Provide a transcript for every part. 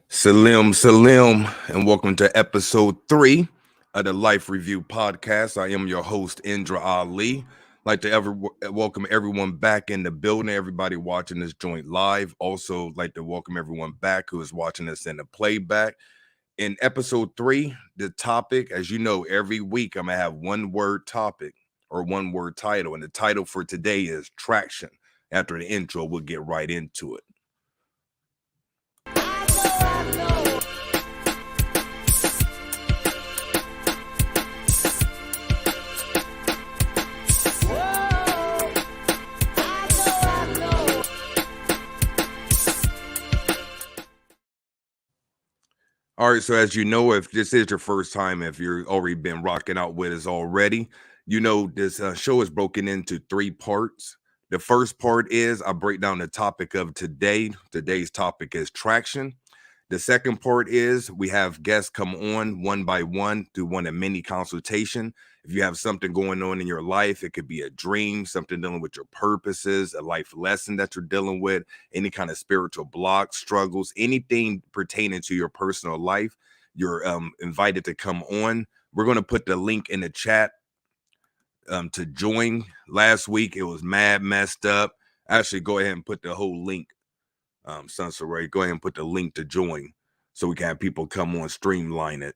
Salim, and welcome to episode 3 of the Life Review Podcast. I am your host, Indra Ali. Like to welcome everyone back in the building, everybody watching this joint live. Also, like to welcome everyone back who is watching us in the playback. In episode 3, the topic, as you know, every week I'm going to have one word topic or one word title. And the title for today is Traction. After the intro, we'll get right into it. All right, so as you know, if this is your first time, if you're already been rocking out with us already, you know this show is broken into 3 parts. The first part is I break down the topic of today. Today's topic is traction. The second part is we have guests come on one by one through one of mini consultation. If you have something going on in your life, it could be a dream, something dealing with your purposes, a life lesson that you're dealing with, any kind of spiritual block, struggles, anything pertaining to your personal life, you're invited to come on. We're going to put the link in the chat to join. Last week, it was messed up. Actually, go ahead and put the whole link. Sunsaray, go ahead and put the link to join so we can have people come on, streamline it.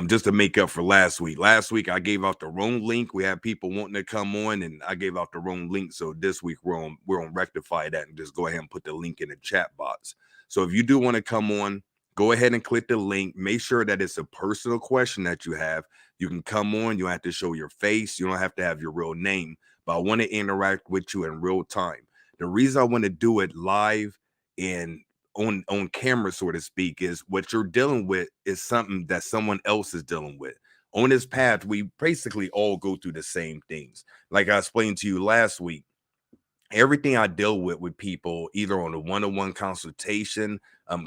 Just to make up for last week. Last week I gave out the wrong link. We had people wanting to come on, and I gave out the wrong link. So this week we're on rectify that and just go ahead and put the link in the chat box. So if you do want to come on, go ahead and click the link. Make sure that it's a personal question that you have. You can come on. You don't have to show your face. You don't have to have your real name. But I want to interact with you in real time. The reason I want to do it live and on camera, so to speak, is what you're dealing with is something that someone else is dealing with. On this path, we basically all go through the same things. Like I explained to you last week, everything I deal with people, either on a one-on-one consultation,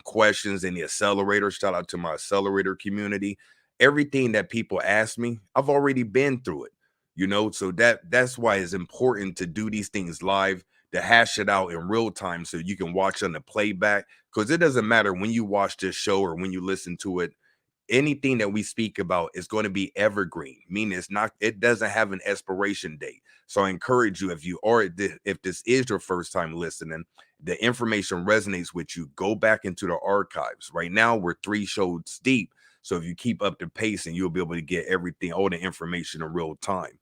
questions in the accelerator, shout out to my accelerator community, everything that people ask me, I've already been through it, so that's why it's important to do these things live, to hash it out in real time so you can watch on the playback, because it doesn't matter when you watch this show or when you listen to it. Anything that we speak about is going to be evergreen, meaning it doesn't have an expiration date. So I encourage you, if this is your first time listening, the information resonates with you, go back into the archives. Right now we're 3 shows deep, so if you keep up the pace, and you'll be able to get everything, all the information in real time.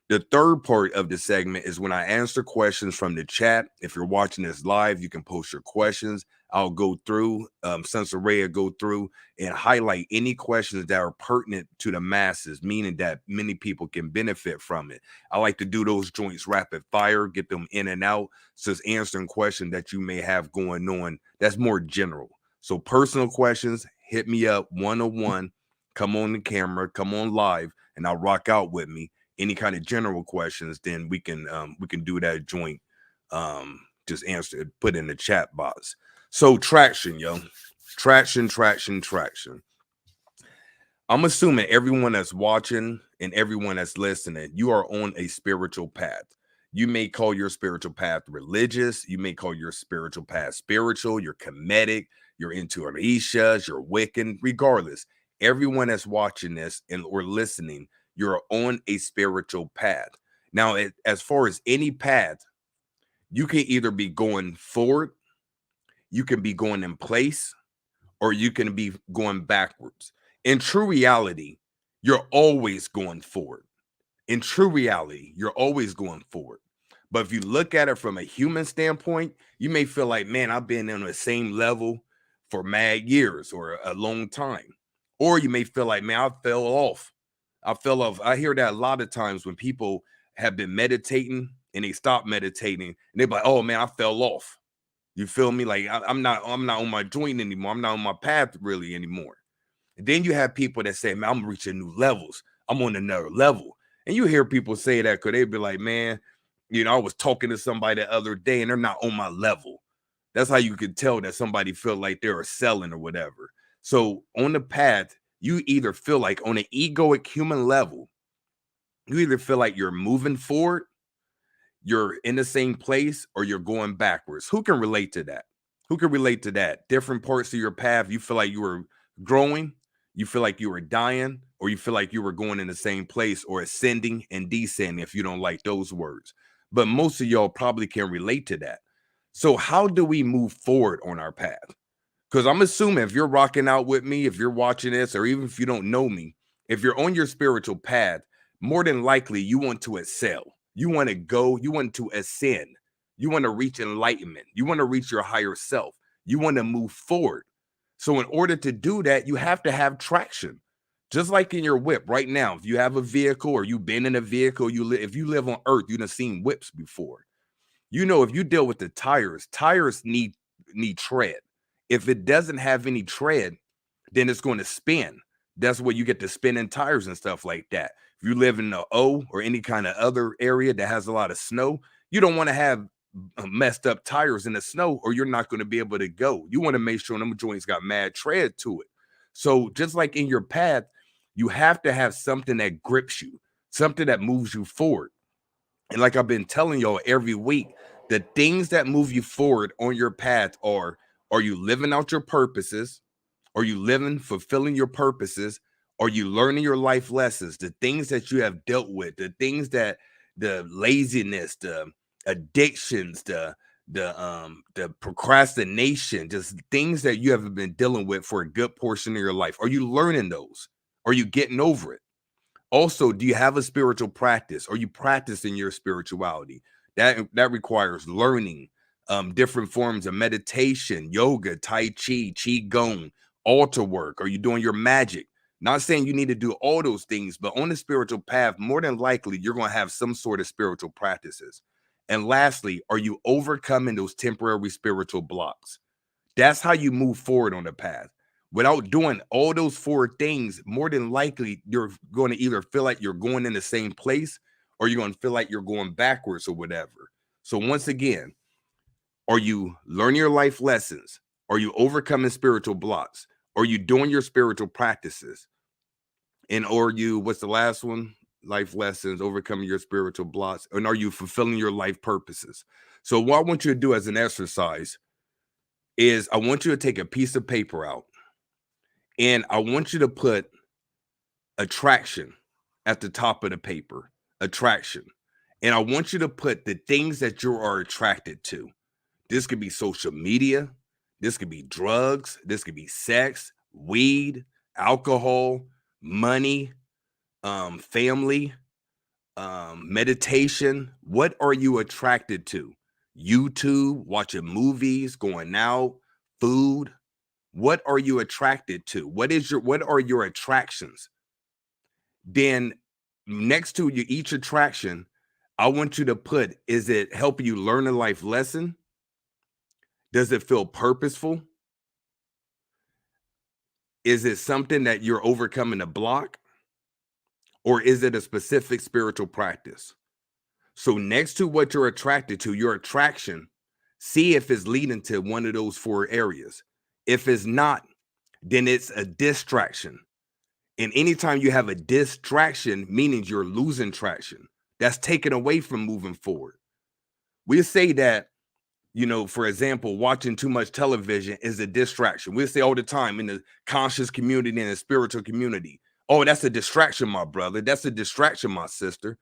The third part of the segment is when I answer questions from the chat. If you're watching this live, you can post your questions. I'll go through, Sensorea go through and highlight any questions that are pertinent to the masses, meaning that many people can benefit from it. I like to do those joints rapid fire, get them in and out. So it's answering questions that you may have going on that's more general. So personal questions, hit me up one-on-one, come on the camera, come on live, and I'll rock out with me. Any kind of general questions, then we can do that joint. Just answer, put in the chat box. So traction, yo. Traction. I'm assuming everyone that's watching and everyone that's listening, you are on a spiritual path. You may call your spiritual path religious. You may call your spiritual path spiritual. You're comedic. You're into Orishas. You're Wiccan. Regardless, everyone that's watching this and or listening, you're on a spiritual path. Now, as far as any path, you can either be going forward, you can be going in place, or you can be going backwards. In true reality, you're always going forward. In true reality, you're always going forward. But if you look at it from a human standpoint, you may feel like, man, I've been on the same level for mad years or a long time. Or you may feel like, man, I fell off. I hear that a lot of times when people have been meditating and they stop meditating and they're like, oh man, I fell off. You feel me? Like I'm not on my joint anymore. I'm not on my path really anymore. And then you have people that say, man, I'm reaching new levels. I'm on another level. And you hear people say that because they be like, man, I was talking to somebody the other day and they're not on my level. That's how you could tell that somebody feel like they're selling or whatever. So on the path, you either feel like on an egoic human level, you either feel like you're moving forward, you're in the same place, or you're going backwards. Who can relate to that? Who can relate to that? Different parts of your path, you feel like you were growing, you feel like you were dying, or you feel like you were going in the same place, or ascending and descending if you don't like those words. But most of y'all probably can relate to that. So, how do we move forward on our path? Because I'm assuming if you're rocking out with me, if you're watching this, or even if you don't know me, if you're on your spiritual path, more than likely you want to excel. You want to go, you want to ascend. You want to reach enlightenment. You want to reach your higher self. You want to move forward. So, in order to do that, you have to have traction. Just like in your whip right now, if you have a vehicle or you've been in a vehicle, if you live on earth, you've seen whips before. You know, if you deal with the tires need tread. If it doesn't have any tread, then it's going to spin. That's where you get the spinning tires and stuff like that. If you live in the O or any kind of other area that has a lot of snow, you don't want to have messed up tires in the snow, or you're not going to be able to go. You want to make sure them joints got mad tread to it. So just like in your path, you have to have something that grips you, something that moves you forward. And like I've been telling y'all every week, the things that move you forward on your path are you living out your purposes? Are you living, fulfilling your purposes? Are you learning your life lessons? The things that you have dealt with, the things that the laziness, the addictions, the procrastination, just things that you have been dealing with for a good portion of your life. Are you learning those? Are you getting over it? Also, do you have a spiritual practice? Are you practicing your spirituality? That requires learning different forms of meditation, yoga, tai chi, qigong, altar work. Are you doing your magic? Not saying you need to do all those things, but on the spiritual path, more than likely, you're going to have some sort of spiritual practices. And lastly, are you overcoming those temporary spiritual blocks? That's how you move forward on the path. Without doing all those four things, more than likely, you're going to either feel like you're going in the same place, or you're going to feel like you're going backwards or whatever. So once again, are you learning your life lessons? Are you overcoming spiritual blocks? Are you doing your spiritual practices? And are you, what's the last one? Life lessons, overcoming your spiritual blocks. And are you fulfilling your life purposes? So what I want you to do as an exercise is I want you to take a piece of paper out, and I want you to put attraction at the top of the paper, attraction. And I want you to put the things that you are attracted to. This could be social media. This could be drugs. This could be sex, weed, alcohol, money, family, meditation. What are you attracted to? YouTube, watching movies, going out, food. What are you attracted to? What are your attractions? Then next to each attraction, I want you to put, is it helping you learn a life lesson? Does it feel purposeful? Is it something that you're overcoming a block? Or is it a specific spiritual practice? So next to what you're attracted to, your attraction, see if it's leading to one of those four areas. If it's not, then it's a distraction. And anytime you have a distraction, meaning you're losing traction, that's taken away from moving forward. We say that, for example, watching too much television is a distraction. We say all the time in the conscious community and the spiritual community, oh, that's a distraction, my brother. That's a distraction, my sister,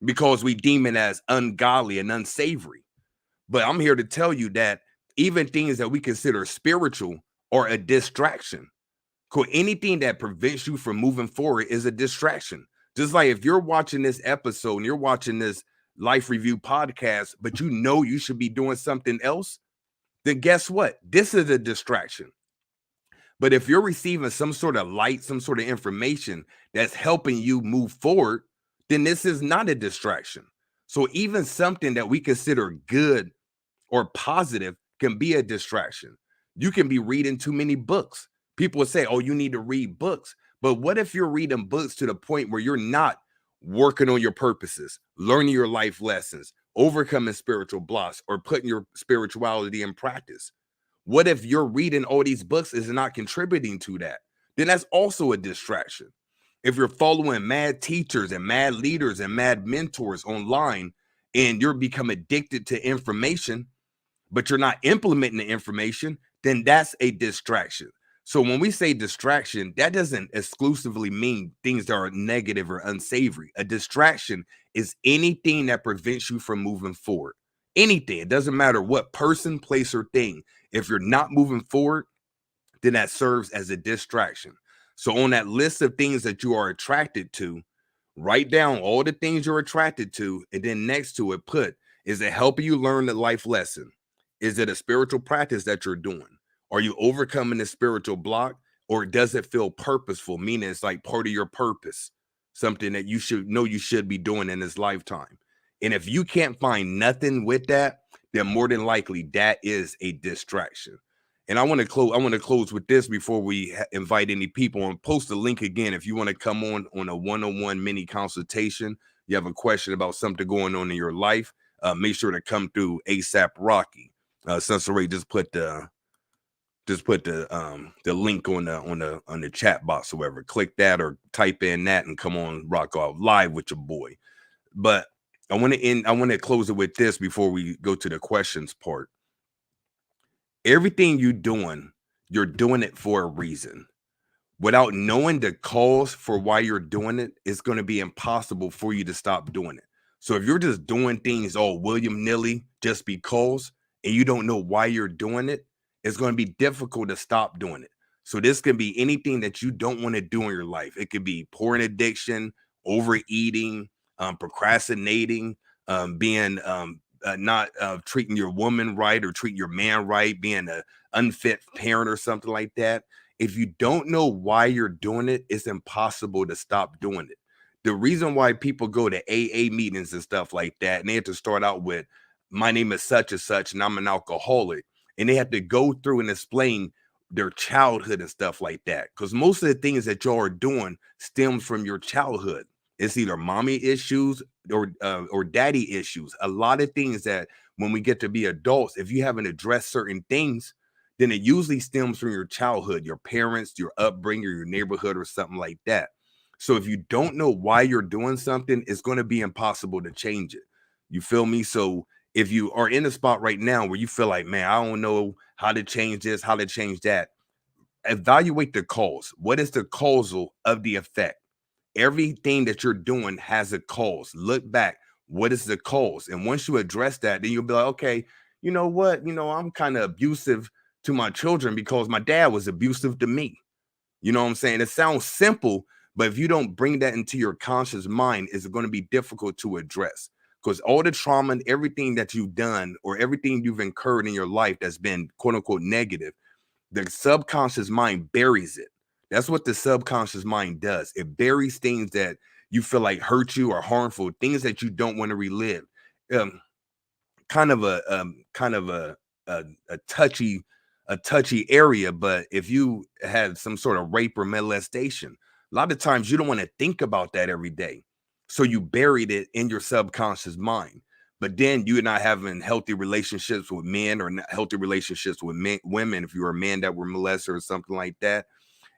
because we deem it as ungodly and unsavory. But I'm here to tell you that even things that we consider spiritual are a distraction. Anything that prevents you from moving forward is a distraction. Just like if you're watching this episode and you're watching this life review podcast, but you should be doing something else, then guess what? This is a distraction. But if you're receiving some sort of light, some sort of information that's helping you move forward, then this is not a distraction. So even something that we consider good or positive can be a distraction. You can be reading too many books. People will say, oh, you need to read books. But what if you're reading books to the point where you're not working on your purposes, learning your life lessons, overcoming spiritual blocks, or putting your spirituality in practice? What if you're reading all these books is not contributing to that? Then that's also a distraction. If you're following mad teachers and mad leaders and mad mentors online, and you're become addicted to information, but you're not implementing the information, then that's a distraction. So when we say distraction, that doesn't exclusively mean things that are negative or unsavory. A distraction is anything that prevents you from moving forward. Anything. It doesn't matter what person, place, or thing. If you're not moving forward, then that serves as a distraction. So on that list of things that you are attracted to, write down all the things you're attracted to, and then next to it, put, is it helping you learn the life lesson? Is it a spiritual practice that you're doing? Are you overcoming the spiritual block? Or does it feel purposeful, meaning it's like part of your purpose, something that you should know you should be doing in this lifetime? And if you can't find nothing with that, then more than likely that is a distraction. And I want to close. I want to close with this before we invite any people, and post the link again if you want to come on a one-on-one mini consultation. You have a question about something going on in your life. Make sure to come through ASAP Rocky. Sensory just put the link on the chat box or whatever. Click that or type in that and come on Rock Off live with your boy. But I want to close it with this before we go to the questions part. Everything you're doing it for a reason. Without knowing the cause for why you're doing it, it's going to be impossible for you to stop doing it. So if you're just doing things all willy-nilly just because, and you don't know why you're doing it, it's going to be difficult to stop doing it. So this can be anything that you don't want to do in your life. It could be porn addiction, overeating, procrastinating, being not treating your woman right or treating your man right, being an unfit parent or something like that. If you don't know why you're doing it, it's impossible to stop doing it. The reason why people go to AA meetings and stuff like that, and they have to start out with, my name is such and such, and I'm an alcoholic. And they have to go through and explain their childhood and stuff like that. Because most of the things that y'all are doing stems from your childhood. It's either mommy issues or daddy issues. A lot of things that when we get to be adults, if you haven't addressed certain things, then it usually stems from your childhood, your parents, your upbringing, your neighborhood, or something like that. So if you don't know why you're doing something, it's going to be impossible to change it. You feel me? So if you are in a spot right now where you feel like, man, I don't know how to change this, how to change that, evaluate the cause. What is the causal of the effect? Everything that you're doing has a cause. Look back. What is the cause? And once you address that, then you'll be like, okay, you know what? I'm kind of abusive to my children because my dad was abusive to me. You know what I'm saying? It sounds simple, but if you don't bring that into your conscious mind, it's going to be difficult to address because all the trauma and everything that you've done or everything you've incurred in your life that's been quote unquote negative, the subconscious mind buries it. That's what the subconscious mind does. It buries things that you feel like hurt you or harmful, things that you don't want to relive. Um, kind of a touchy area, but if you had some sort of rape or molestation, a lot of times you don't want to think about that every day, so you buried it in your subconscious mind. But then you're not having healthy relationships with men or not healthy relationships with women if you're a man that were molested or something like that,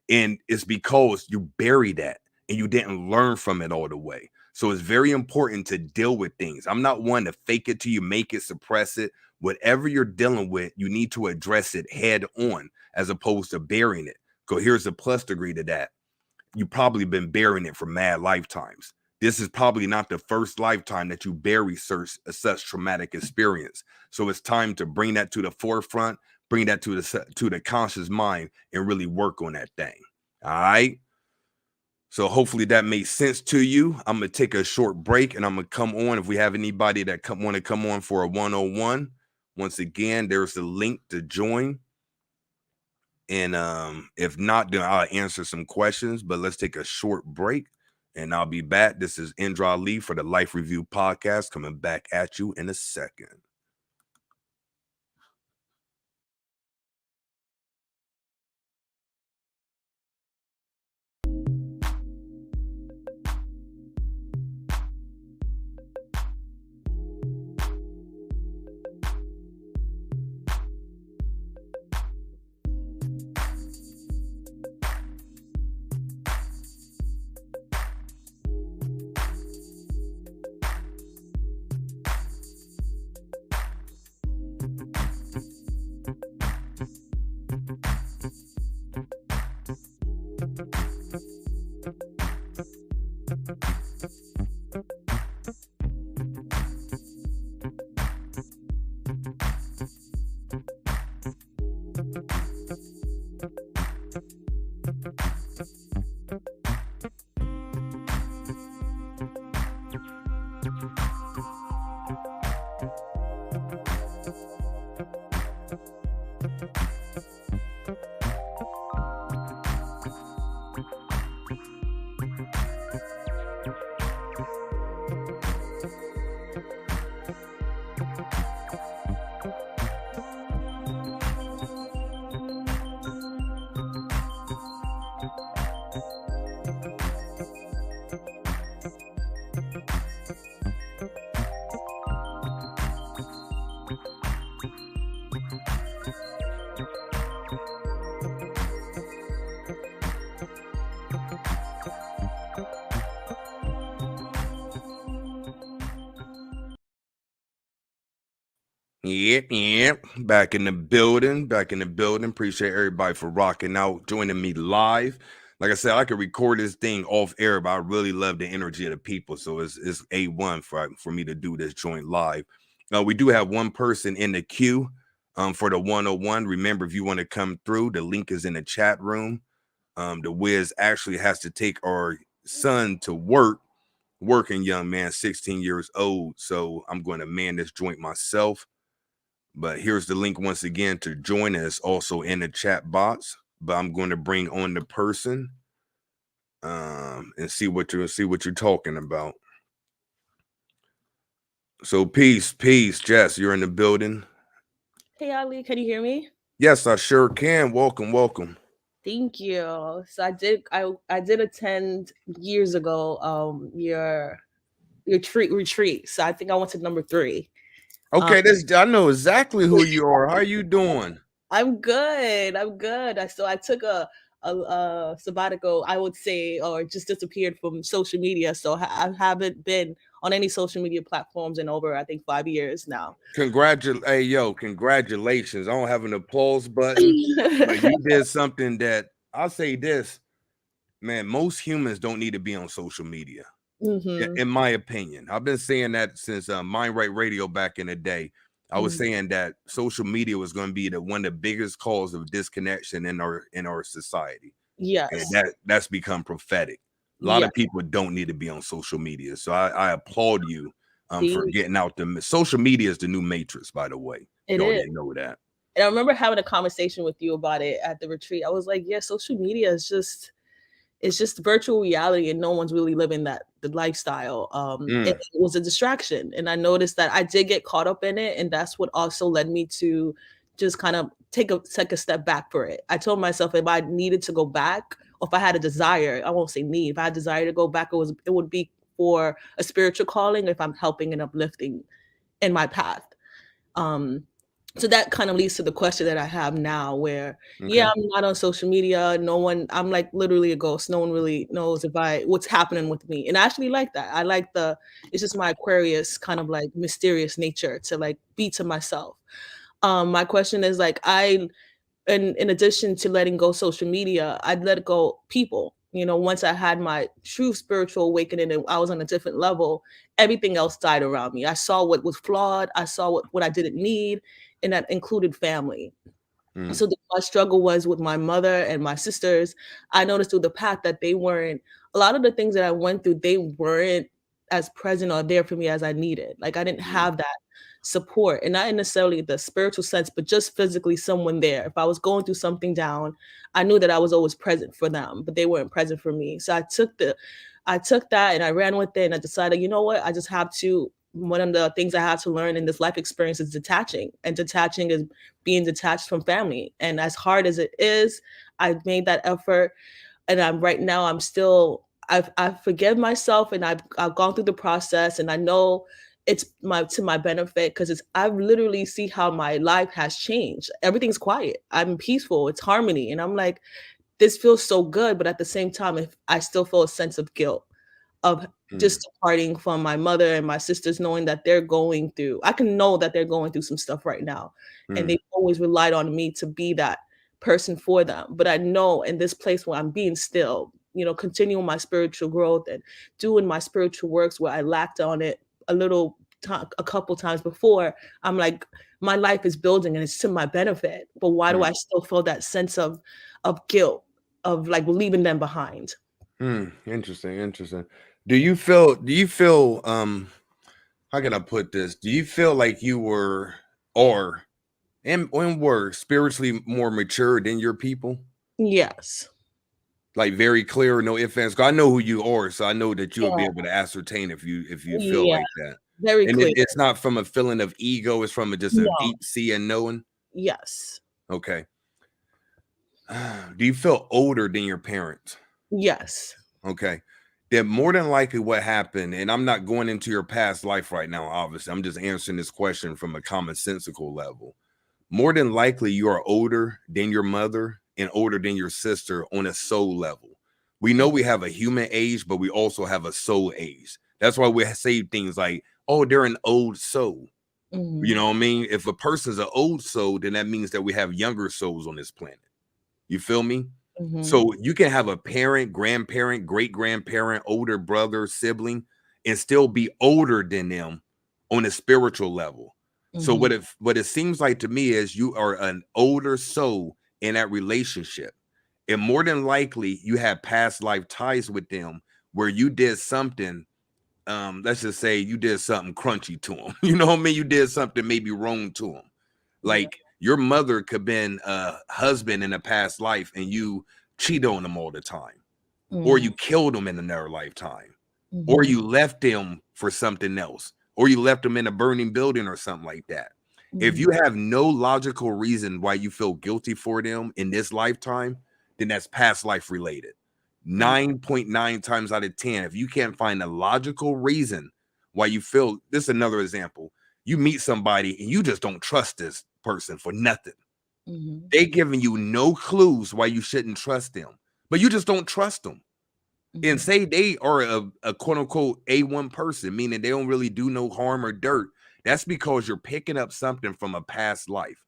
and it's because you buried that and you didn't learn from it all the way. So it's very important to deal with things. I'm not one to fake it till you make it, suppress it. Whatever you're dealing with, you need to address it head on as opposed to burying it. So here's a plus degree to that. You've probably been burying it for mad lifetimes. This is probably not the first lifetime that you bury such traumatic experience. So it's time to bring that to the forefront, bring that to the conscious mind, and really work on that thing. All right. So hopefully that made sense to you. I'm gonna take a short break and I'm gonna come on. If we have anybody that want to come on for a 101, once again, there's a link to join. And if not, then I'll answer some questions. But let's take a short break and I'll be back. This is Indra Ali for the Life Review Podcast, coming back at you in a second. Yep. Back in the building. Appreciate everybody for rocking out, joining me live. Like I said, I could record this thing off air, but I really love the energy of the people. So it's A1 for me to do this joint live. We do have one person in the queue for the 101. Remember, if you want to come through, the link is in the chat room. The Wiz actually has to take our son to working young man, 16 years old. So I'm going to man this joint myself. But here's the link once again to join us, also in the chat box. But I'm going to bring on the person and see what you're talking about. So peace, Jess. You're in the building. Hey Ali, can you hear me? Yes, I sure can. Welcome. Thank you. So I did attend years ago your retreat. So I think I went to number 3. Okay, I know exactly who you are. How you doing? I'm good. I took a sabbatical, I would say, or just disappeared from social media. So I haven't been on any social media platforms in over, I think, 5 years now. Congratulations. I don't have an applause button, but you did something that I'll say this, man, most humans don't need to be on social media. In my opinion. I've been saying that since Mind Right Radio back in the day. I was saying that social media was going to be one of the biggest cause of disconnection in our society. Yes. And that's become prophetic. A lot of people don't need to be on social media. So I applaud you for getting out the social media is the new matrix, by the way. It Y'all is. didn't know that. And I remember having a conversation with you about it at the retreat. I was like, yeah, social media is just virtual reality and no one's really living the lifestyle. It was a distraction. And I noticed that I did get caught up in it. And that's what also led me to just kind of take a step back for it. I told myself if I needed to go back, or if I had a desire, I won't say need, if I had a desire to go back, it would be for a spiritual calling if I'm helping and uplifting in my path. So that kind of leads to the question that I have now where, I'm not on social media. I'm like literally a ghost. No one really knows what's happening with me. And I actually like that. I like it's just my Aquarius kind of like mysterious nature to like be to myself. My question is like, in addition to letting go social media, I'd let go people. Once I had my true spiritual awakening and I was on a different level, everything else died around me. I saw what was flawed. I saw what I didn't need, and that included family. So my struggle was with my mother and my sisters. I noticed through the path that a lot of the things that I went through, they weren't as present or there for me as I needed. Like I didn't have that support, and not necessarily the spiritual sense, but just physically someone there. If I was going through something down, I knew that I was always present for them, but they weren't present for me. So I took that and I ran with it, and I decided, you know what, I just have to. One of the things I had to learn in this life experience is detaching, and detaching is being detached from family. And as hard as it is, I've made that effort, and I've forgiven myself, and I've gone through the process, and I know it's to my benefit because I literally see how my life has changed. Everything's quiet. I'm peaceful. It's harmony, and I'm like, this feels so good, but at the same time, if I still feel a sense of guilt of just departing from my mother and my sisters, knowing that I can know that they're going through some stuff right now. And they've always relied on me to be that person for them. But I know in this place where I'm being still, continuing my spiritual growth and doing my spiritual works where I lacked on it a couple times before, I'm like, my life is building and it's to my benefit. But why do I still feel that sense of guilt of like leaving them behind? Interesting. Do you feel how can I put this? Do you feel like you were or And were spiritually more mature than your people? Yes. Like very clear, no ifs, ands. 'Cause I know who you are, so I know that you will be Yeah. able to ascertain if you feel Yeah. like that. Very And clear. it's not from a feeling of ego, it's from just a No. deep sea and knowing. Yes. Okay. Do you feel older than your parents? Yes. Okay. Then more than likely what happened, and I'm not going into your past life right now, obviously. I'm just answering this question from a commonsensical level. More than likely, you are older than your mother and older than your sister on a soul level. We know we have a human age, but we also have a soul age. That's why we say things like, oh, they're an old soul. You Mm-hmm. know what I mean? If a person's an old soul, then that means that we have younger souls on this planet. You feel me? Mm-hmm. So you can have a parent, grandparent, great grandparent, older brother, sibling, and still be older than them on a spiritual level. So Mm-hmm. what it seems like to me is you are an older soul in that relationship. And more than likely you have past life ties with them where you did something, let's just say you did something crunchy to them. You know what I mean? You did something maybe wrong to them. Yeah. Like your mother could have been a husband in a past life and you cheat on them all the time, or Mm-hmm. you killed them in another lifetime, or Mm-hmm. you left them for something else, or you left them in a burning building or something like that. If Mm-hmm. you have no logical reason why you feel guilty for them in this lifetime, then that's past life related. 9.9 times out of 10, if you can't find a logical reason why you feel this is another example. You meet somebody and you just don't trust this person for nothing. Mm-hmm. They giving you no clues why you shouldn't trust them, but you just don't trust them. And Mm-hmm. say they are a quote unquote A1 person, meaning they don't really do no harm or dirt. That's because you're picking up something from a past life.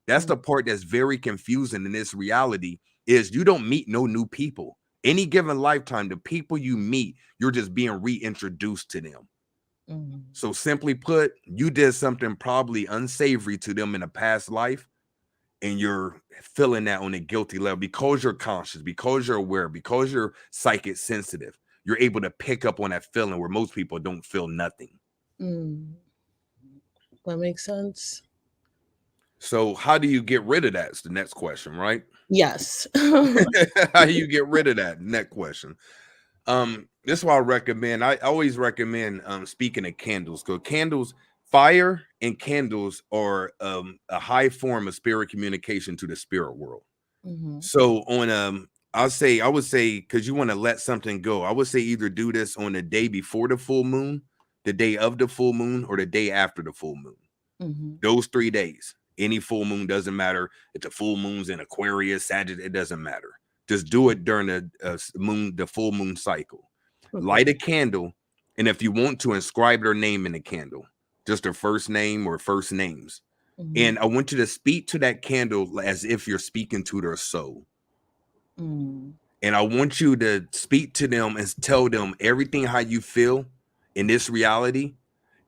That's the part that's very confusing in this reality is you don't meet no new people. Any given lifetime, the people you meet, you're just being reintroduced to them. Mm-hmm. So simply put, you did something probably unsavory to them in a past life, and you're feeling that on a guilty level because you're conscious, because you're aware, because you're psychic sensitive. You're able to pick up on that feeling where most people don't feel nothing. Mm. That makes sense. So, how do you get rid of that? Is the next question, right? Yes. How do you get rid of that? Next question. This is why I recommend. I always recommend speaking of candles, because candles, fire and candles are a high form of spirit communication to the spirit world. Mm-hmm. So on I would say because you want to let something go, I would say either do this on the day before the full moon, the day of the full moon, or the day after the full moon. Mm-hmm. Those 3 days. Any full moon doesn't matter. If the full moon's in Aquarius, Sagittarius, it doesn't matter. Just do it during the full moon cycle. Okay. Light a candle, and if you want to, inscribe their name in the candle, just their first name or first names. Mm-hmm. And I want you to speak to that candle as if you're speaking to their soul. Mm-hmm. And I want you to speak to them and tell them everything how you feel in this reality.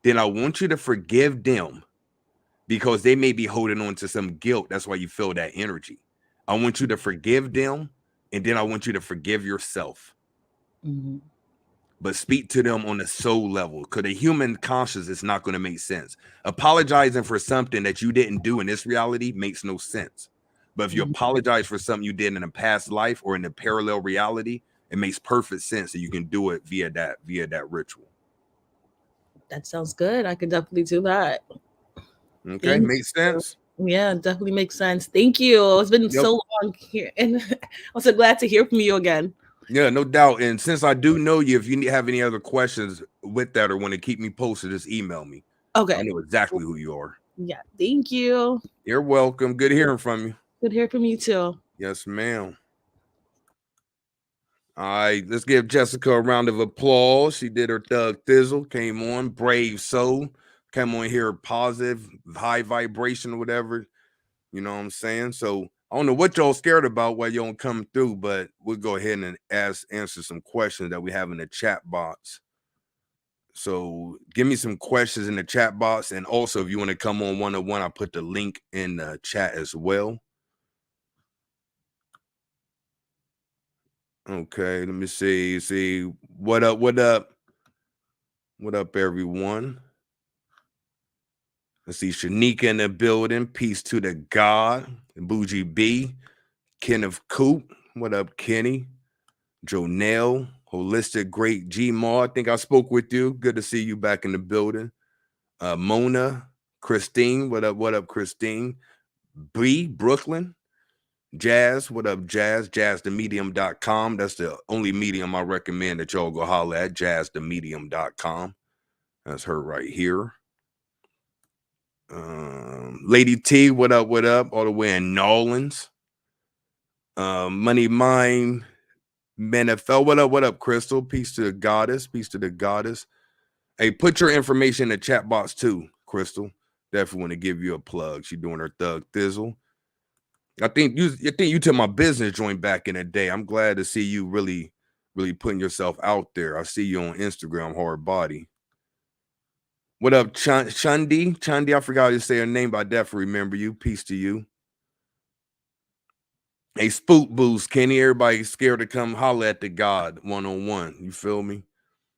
Then I want you to forgive them because they may be holding on to some guilt. That's why you feel that energy. I want you to forgive them, and then I want you to forgive yourself. Mm-hmm. But speak to them on a soul level, because the human conscious is not going to make sense. Apologizing for something that you didn't do in this reality makes no sense. But if you Mm-hmm. apologize for something you did in a past life or in a parallel reality, it makes perfect sense that you can do it via that ritual. That sounds good. I could definitely do that. Okay, Thank makes you. sense. Yeah, definitely makes sense. Thank you. It's been Yep. so long here, and I'm so glad to hear from you again. Yeah, no doubt. And since I do know you, if you have any other questions with that or want to keep me posted, just email me. I Okay. know exactly who you are. Yeah. Thank you. You're welcome. Good hearing from you. Good to hear from you too. Yes, ma'am. All right, let's give Jessica a round of applause. She did her Thug Thizzle, came on, brave soul, came on here, positive, high vibration, or whatever. You know what I'm saying? So I don't know what y'all scared about while you don't come through, but we'll go ahead and answer some questions that we have in the chat box. So give me some questions in the chat box. And also, if you want to come on 101, I'll put the link in the chat as well. Okay, let me see. What up? What up, everyone? Let's see, Shanika in the building. Peace to the God. Bougie B. Kenneth Coop. What up, Kenny? Jonelle. Holistic Great G Ma. I think I spoke with you. Good to see you back in the building. Mona. Christine. What up, Christine? B. Brooklyn. Jazz. What up, Jazz? JazzTheMedium.com. That's the only medium I recommend that y'all go holler at. JazzTheMedium.com. That's her right here. Lady T, what up, all the way in Nolans. Money Mine, Manifel, what up, Crystal? Peace to the goddess, Hey, put your information in the chat box too, Crystal. Definitely want to give you a plug. She doing her thug thizzle. I think you took my business joint back in the day. I'm glad to see you really putting yourself out there. I see you on Instagram, hard body. What up, Chundi? Chundi, I forgot how to say her name, but I definitely remember you. Peace to you. Hey, spook boost, Kenny. Everybody's scared to come holler at the God one-on-one. You feel me?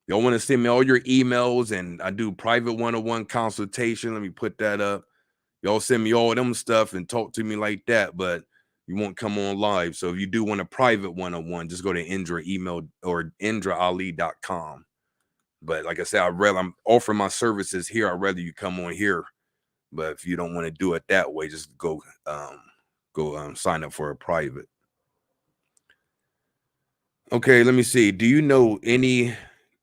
Y'all want to send me all your emails, and I do private one-on-one consultation. Let me put that up. Y'all send me all them stuff and talk to me like that, but you won't come on live. So if you do want a private one-on-one, just go to Indra email or IndraAli.com. But like I said, I'm offering my services here. I'd rather you come on here. But if you don't want to do it that way, just go sign up for a private. Okay, let me see. Do you know any?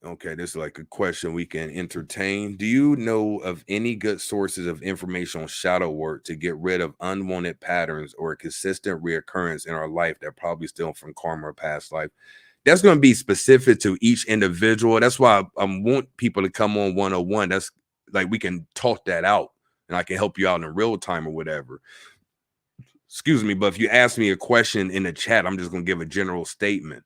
Okay, this is like a question we can entertain. Do you know of any good sources of information on shadow work to get rid of unwanted patterns or a consistent reoccurrence in our life that probably stem from karma or past life? That's going to be specific to each individual. That's why I want people to come on 101. That's like we can talk that out and I can help you out in real time or whatever. Excuse me, but if you ask me a question in the chat, I'm just going to give a general statement.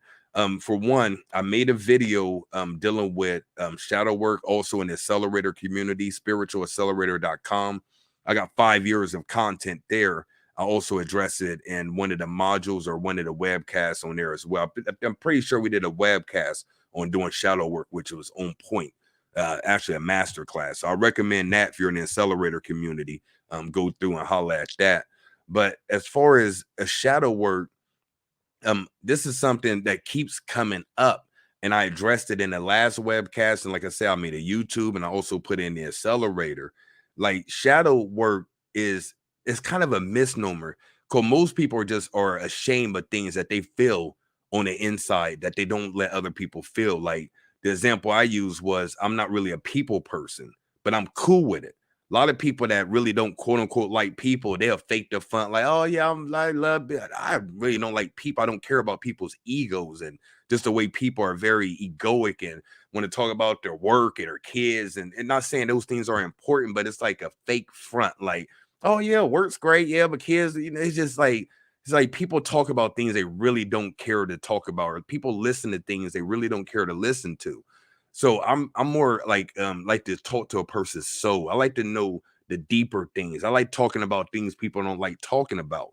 For one, I made a video dealing with shadow work, also in the accelerator community, spiritualaccelerator.com. I got 5 years of content there. I also address it in one of the modules or one of the webcasts on there as well. I'm pretty sure we did a webcast on doing shadow work, which was on point, actually a master class. So I recommend that if you're in the accelerator community, go through and holler at that. But as far as a shadow work, this is something that keeps coming up, and I addressed it in the last webcast. And like I said, I made a YouTube, and I also put in the accelerator. Like shadow work is kind of a misnomer because most people are ashamed of things that they feel on the inside that they don't let other people feel. Like the example I used was I'm not really a people person, but I'm cool with it. A lot of people that really don't quote unquote like people, they'll fake the fun, like, oh yeah, I love it. I really don't like people. I don't care about people's egos and just the way people are very egoic and want to talk about their work and their kids. And not saying those things are important, but it's like a fake front, like, oh yeah, work's great. Yeah, but kids, it's just like people talk about things they really don't care to talk about, or people listen to things they really don't care to listen to. So I'm more like to talk to a person's soul. I like to know the deeper things. I like talking about things people don't like talking about.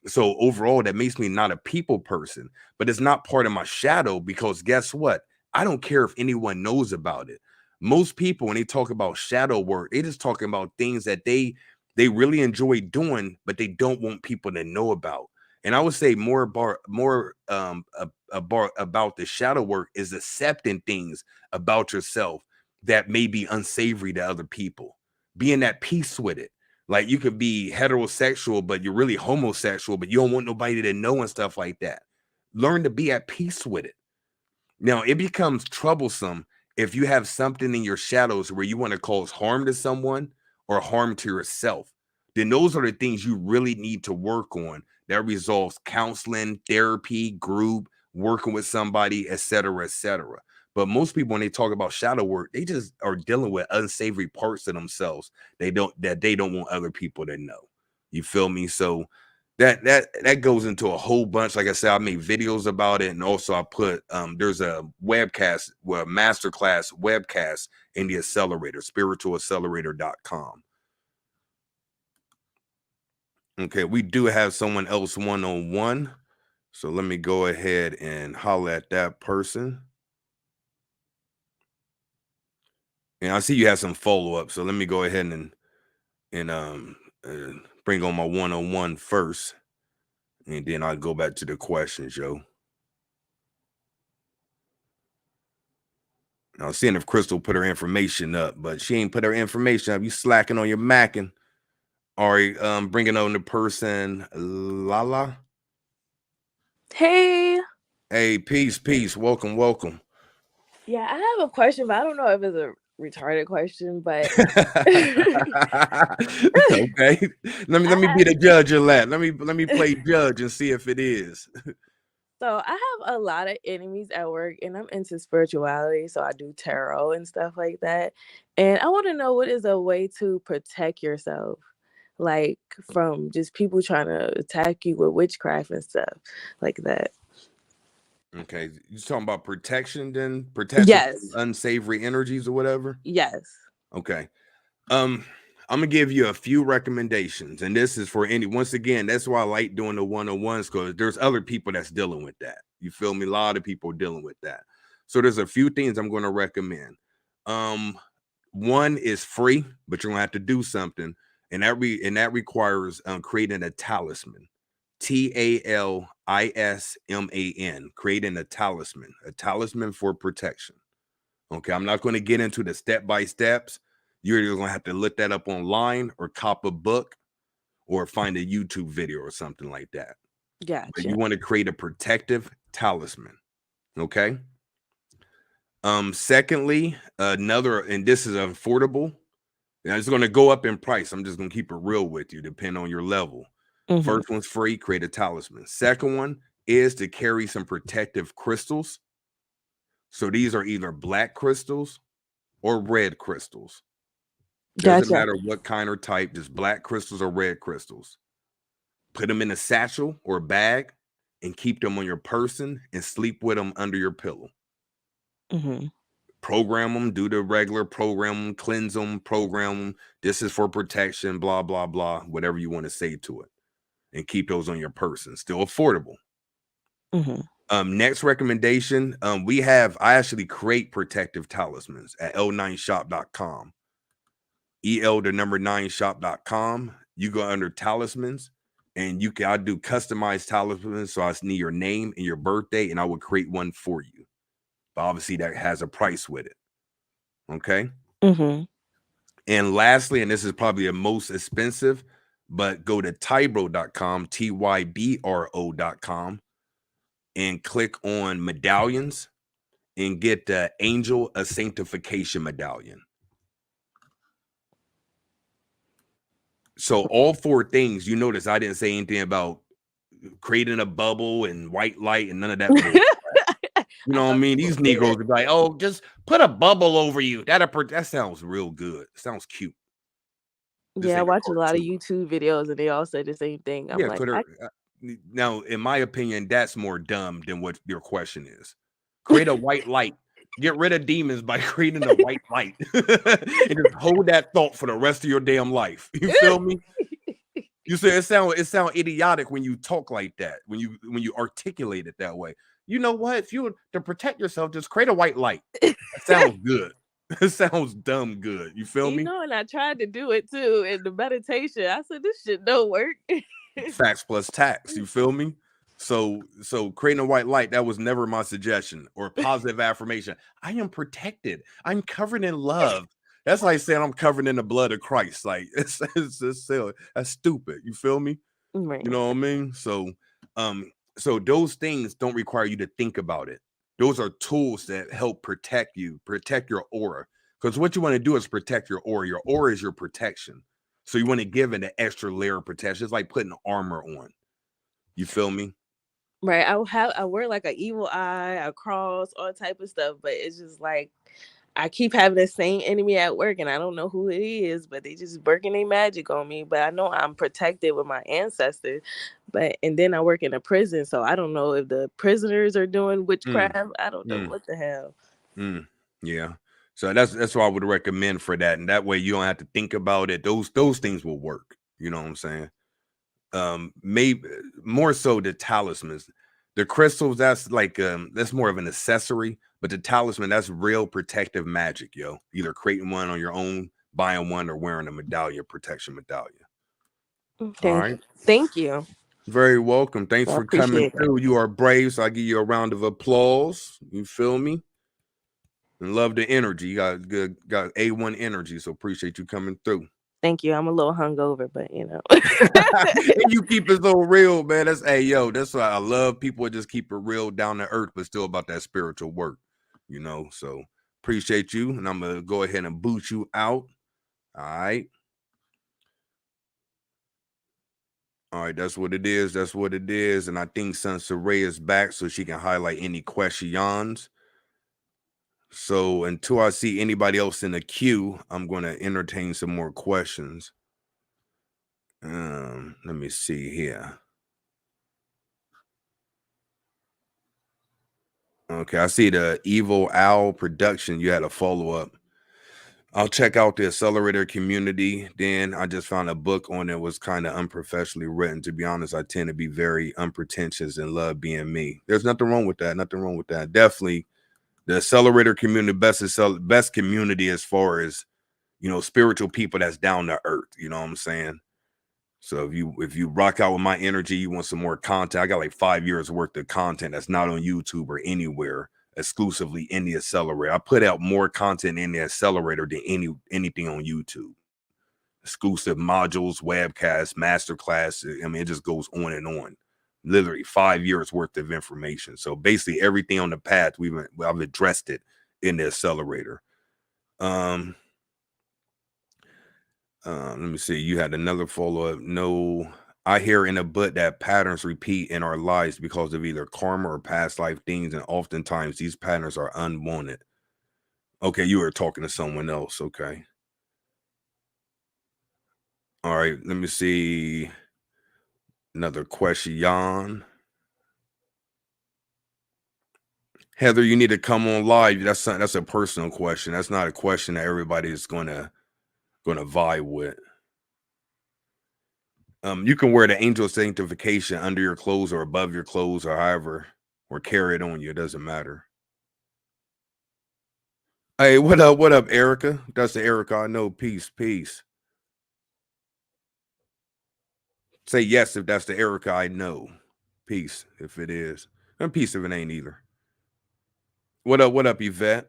So overall, that makes me not a people person, but it's not part of my shadow because guess what? I don't care if anyone knows about it. Most people, when they talk about shadow work, they just talking about things that they really enjoy doing, but they don't want people to know about. And I would say more about the shadow work is accepting things about yourself that may be unsavory to other people, being at peace with it. Like you could be heterosexual, but you're really homosexual, but you don't want nobody to know and stuff like that. Learn to be at peace with it. Now, it becomes troublesome if you have something in your shadows where you want to cause harm to someone or harm to yourself. Then those are the things you really need to work on. That resolves counseling, therapy, group, working with somebody, etc., etc. But most people, when they talk about shadow work, they just are dealing with unsavory parts of themselves they don't want other people to know. You feel me? So that goes into a whole bunch. Like I said, I made videos about it, and also I put there's a webcast, well, masterclass webcast in the accelerator, spiritualaccelerator.com. Okay, we do have someone else one-on-one. So let me go ahead and holler at that person. And I see you have some follow-up. So let me go ahead and and bring on my 101 first, and then I'll go back to the questions, yo. I was seeing if Crystal put her information up, but she ain't put her information up. You slacking on your macking. All right, bringing on the person, Lala. Hey. Hey, peace. Welcome. Yeah, I have a question, but I don't know if it's a retarded question, but Okay. Let me be the judge of that. Let me play judge and see if it is. So I have a lot of enemies at work, and I'm into spirituality, so I do tarot and stuff like that. And I want to know, what is a way to protect yourself, like from just people trying to attack you with witchcraft and stuff like that. Okay, you talking about protection then? Protection from Yes. unsavory energies or whatever? Yes. Okay. I'm gonna give you a few recommendations, and this is for any. Once again, that's why I like doing the one-on-ones, because there's other people that's dealing with that. You feel me? A lot of people dealing with that. So there's a few things I'm going to recommend. One is free, but you're gonna have to do something, and that requires creating a talisman. TALISMAN, creating a talisman for protection. Okay, I'm not going to get into the step by steps. You're going to have to look that up online or cop a book or find a YouTube video or something like that. Gotcha. But you want to create a protective talisman. Okay. Secondly, another, and this is affordable. Now it's going to go up in price. I'm just going to keep it real with you, depending on your level. Mhm. First one's free, create a talisman. Second one is to carry some protective crystals. So these are either black crystals or red crystals. Doesn't Gotcha. matter what kind or type, just black crystals or red crystals. Put them in a satchel or a bag and keep them on your person and sleep with them under your pillow. Mm-hmm. Program them, do the regular program them, cleanse them, program them. This is for protection, blah, blah, blah, whatever you want to say to it. And keep those on your person. Still affordable. Mm-hmm. Next recommendation, I actually create protective talismans at l9shop.com. el9shop.com. You go under talismans, and I do customized talismans. So I need your name and your birthday, and I will create one for you. But obviously that has a price with it. Okay. Mm-hmm. And lastly, and this is probably the most expensive, but go to tybro.com, tybro.com, and click on medallions and get the Angel of Sanctification medallion. So all four things, you notice I didn't say anything about creating a bubble and white light and none of that. You know what I mean? These Negroes are like, oh, just put a bubble over you. That sounds real good. It sounds cute. Yeah, I watch a lot of YouTube videos and they all say the same thing. I'm like, now, in my opinion, that's more dumb than what your question is. Create a white light. Get rid of demons by creating a white light. And just hold that thought for the rest of your damn life. You feel me? You say it sound idiotic when you talk like that, when you articulate it that way. You know what? If you to protect yourself, just create a white light. That sounds good. It sounds dumb good. You feel me? You know, and I tried to do it too in the meditation. I said, this shit don't work. Facts plus tax. You feel me? So creating a white light, that was never my suggestion, or positive affirmation. I am protected. I'm covered in love. That's like saying I'm covered in the blood of Christ. Like it's silly. That's stupid. You feel me? Right. You know what I mean? So those things don't require you to think about it. Those are tools that help protect you, protect your aura. Because what you want to do is protect your aura. Your aura is your protection. So you want to give it an extra layer of protection. It's like putting armor on. You feel me? Right. I wear like an evil eye, a cross, all type of stuff, but it's just like I keep having the same enemy at work and I don't know who it is, but they just working their magic on me. But I know I'm protected with my ancestors. And then I work in a prison, so I don't know if the prisoners are doing witchcraft. I don't know what the hell. Yeah. So that's what I would recommend for that. And that way you don't have to think about it. Those things will work. You know what I'm saying? Maybe more so the talismans. The crystals, that's like that's more of an accessory, but the talisman, that's real protective magic, yo. Either creating one on your own, buying one or wearing a medallion, protection medallion. Okay. All right. Thank you. Very welcome. Thanks I for coming appreciate it. through. You are brave, so I give you a round of applause. You feel me? And love the energy. You got good, got A1 energy. So appreciate you coming through. Thank you. I'm a little hungover, but you know. And you keep it so real, man. That's that's why I love people that just keep it real, down to earth, but still about that spiritual work. So appreciate you. And I'm gonna go ahead and boot you out. All right. All right, that's what it is. That's what it is. And I think Son Saray is back so she can highlight any questions. So until I see anybody else in the queue, I'm going to entertain some more questions. Let me see here. Okay, I see the Evil Owl production. You had a follow-up. I'll check out the accelerator community. Then I just found a book on it, was kind of unprofessionally written. To be honest, I tend to be very unpretentious and love being me. There's nothing wrong with that. Nothing wrong with that. Definitely the accelerator community, best community as far as, spiritual people that's down to earth. You know what I'm saying? So if you rock out with my energy, you want some more content. I got like 5 years worth of content that's not on YouTube or anywhere, exclusively in the accelerator. I put out more content in the accelerator than anything on YouTube. Exclusive modules, webcasts, masterclass. I mean, it just goes on and on. Literally 5 years worth of information. So basically everything on the path I've addressed it in the accelerator. Let me see. You had another follow-up. No, I hear in a book that patterns repeat in our lives because of either karma or past life things, and oftentimes these patterns are unwanted. Okay, you were talking to someone else. Okay. All right, let me see. Another question. Heather, you need to come on live. That's a personal question. That's not a question that everybody is gonna vibe with. You can wear the angel sanctification under your clothes or above your clothes or however, or carry it on you. It doesn't matter. Hey, what up? What up, Erica? That's the Erica I know. Peace. Say yes if that's the Erica I know. Peace if it is. And peace if it ain't either. What up, Yvette?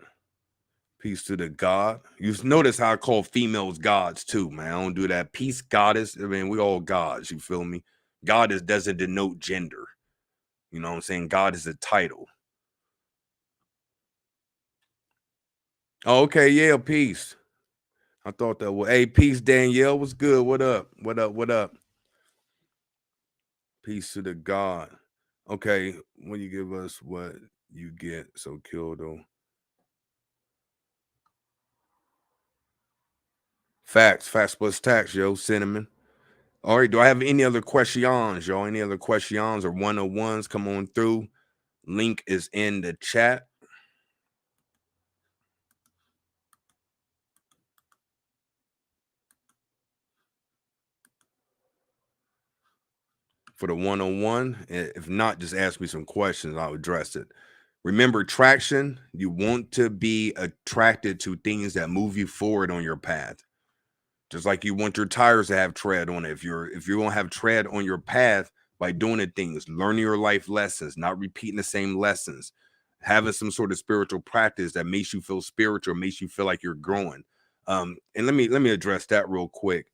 Peace to the God. You notice how I call females gods too, man. I don't do that. Peace, goddess. I mean, we all gods. You feel me? Goddess doesn't denote gender. You know what I'm saying? God is a title. Oh, okay, yeah, peace. I thought that was, hey, peace, Danielle. What's good? What up? Peace to the God. Okay, when you give us what you get, so kill though. Facts plus tax, yo, cinnamon. All right, do I have any other questions, y'all? Any other questions or 101s? Come on through. Link is in the chat. For the 101. If not, just ask me some questions. I'll address it. Remember, traction, you want to be attracted to things that move you forward on your path. Just like you want your tires to have tread on it. If you're going to have tread on your path by doing the things, learning your life lessons, not repeating the same lessons, having some sort of spiritual practice that makes you feel spiritual, makes you feel like you're growing. And let me address that real quick.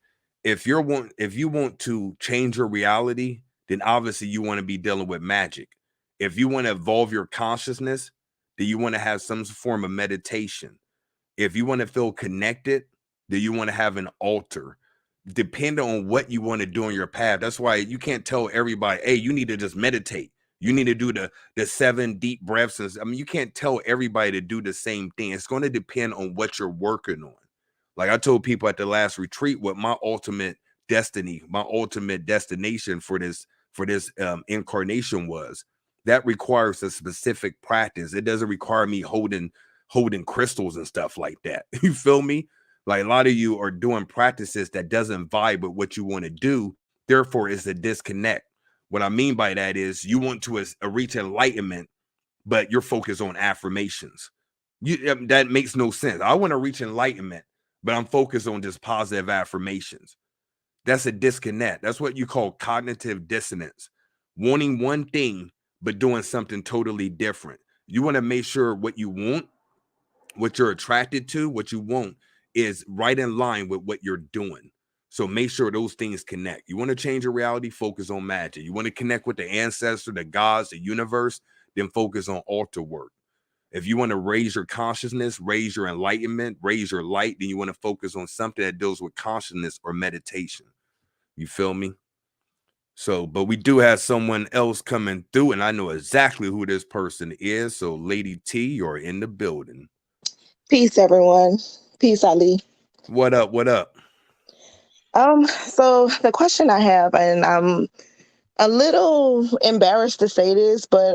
If you want to change your reality, then obviously you want to be dealing with magic. If you want to evolve your consciousness, then you want to have some form of meditation. If you want to feel connected, then you want to have an altar. Depending on what you want to do on your path. That's why you can't tell everybody, hey, you need to just meditate. You need to do the 7 deep breaths. I mean, you can't tell everybody to do the same thing. It's going to depend on what you're working on. Like I told people at the last retreat, what my ultimate destiny, my ultimate destination for this incarnation was. That requires a specific practice. It doesn't require me holding crystals and stuff like that. You feel me? Like a lot of you are doing practices that doesn't vibe with what you want to do. Therefore, it's a disconnect. What I mean by that is you want to reach enlightenment, but you're focused on affirmations. That makes no sense. I want to reach enlightenment, but I'm focused on just positive affirmations. That's a disconnect. That's what you call cognitive dissonance. Wanting one thing, but doing something totally different. You want to make sure what you want, what you're attracted to, what you want is right in line with what you're doing. So make sure those things connect. You want to change your reality, focus on magic. You want to connect with the ancestor, the gods, the universe, then focus on altar work. If you want to raise your consciousness, raise your enlightenment, raise your light, then you want to focus on something that deals with consciousness or meditation. You feel me? So, but we do have someone else coming through, and I know exactly who this person is. So, Lady T, you're in the building. Peace, everyone. Peace, Ali. What up? What up? So the question I have, and I'm a little embarrassed to say this, but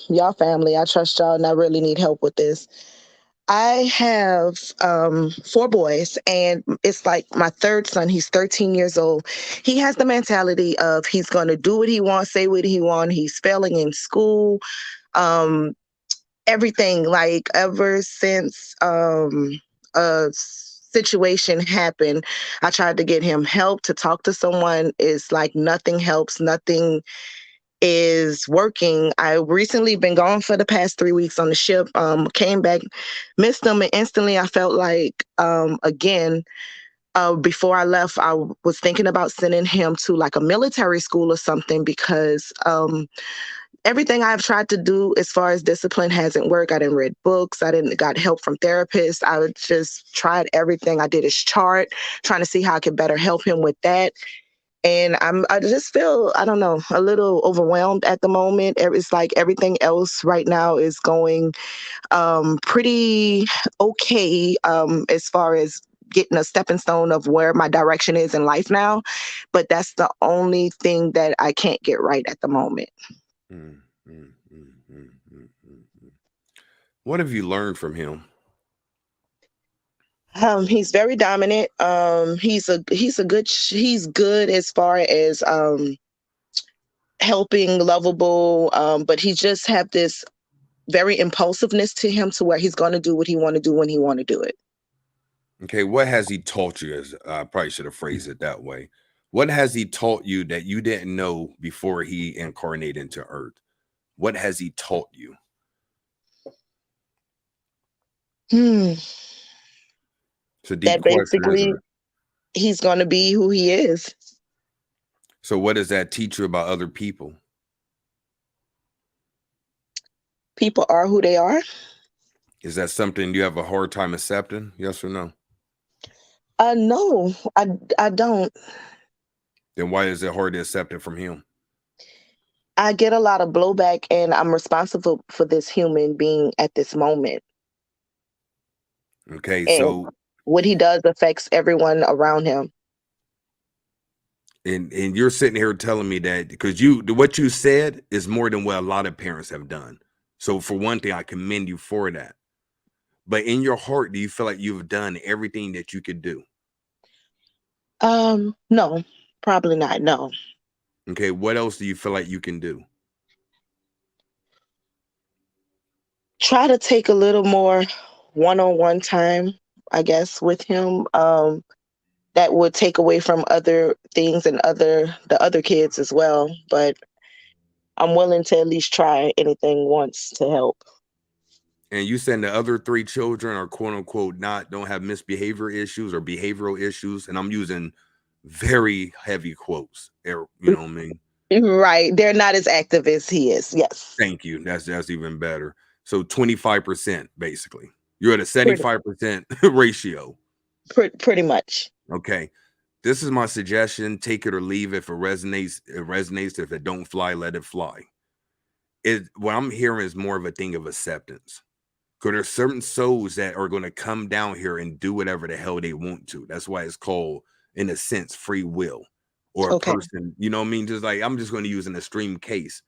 y'all family, I trust y'all, and I really need help with this. I have 4 boys, and it's like my third son. He's 13 years old. He has the mentality of he's going to do what he wants, say what he wants. He's failing in school. Everything, like ever since a situation happened, I tried to get him help to talk to someone. It's like nothing helps, nothing is working. I recently been gone for the past 3 weeks on the ship, came back, missed them, and instantly I felt like again, before I left, I was thinking about sending him to like a military school or something, because everything I've tried to do as far as discipline hasn't worked. I didn't read books. I didn't got help from therapists. I just tried everything. I did his chart, trying to see how I could better help him with that. And I just feel, I don't know, a little overwhelmed at the moment. It's like everything else right now is going pretty okay as far as getting a stepping stone of where my direction is in life now. But that's the only thing that I can't get right at the moment. What have you learned from him? He's very dominant. He's good as far as helping, lovable, but he just have this very impulsiveness to him, to where he's going to do what he want to do when he want to do it. Okay, what has he taught you? As I probably should have phrased it that way. What has he taught you that you didn't know before he incarnated into Earth? What has he taught you? It's a deep That question, basically isn't it? he's going to be who he is. So what does that teach you about other people? People are who they are. Is that something you have a hard time accepting? Yes or no? No, I don't. Then why is it hard to accept it from him? I get a lot of blowback, and I'm responsible for this human being at this moment. Okay, and so what he does affects everyone around him. and you're sitting here telling me that because what you said is more than what a lot of parents have done. So for one thing, I commend you for that. But in your heart, do you feel like you've done everything that you could do? No, probably not. No. Okay, what else do you feel like you can do? Try to take a little more one-on-one time, I guess, with him. That would take away from other things and the other kids as well. But I'm willing to at least try anything once to help. And you saying the other 3 children are quote unquote don't have misbehavior issues or behavioral issues, and I'm using very heavy quotes. You know what I mean? Right. They're not as active as he is. Yes. Thank you. That's even better. So 25%, basically. You're at a 75% ratio. Pretty much. Okay. This is my suggestion. Take it or leave. If it resonates, it resonates. If it don't fly, let it fly. What I'm hearing is more of a thing of acceptance. Because there's certain souls that are going to come down here and do whatever the hell they want to. That's why it's called, in a sense, free will. Or a person, you know what I mean? Just like, I'm just going to use an extreme case.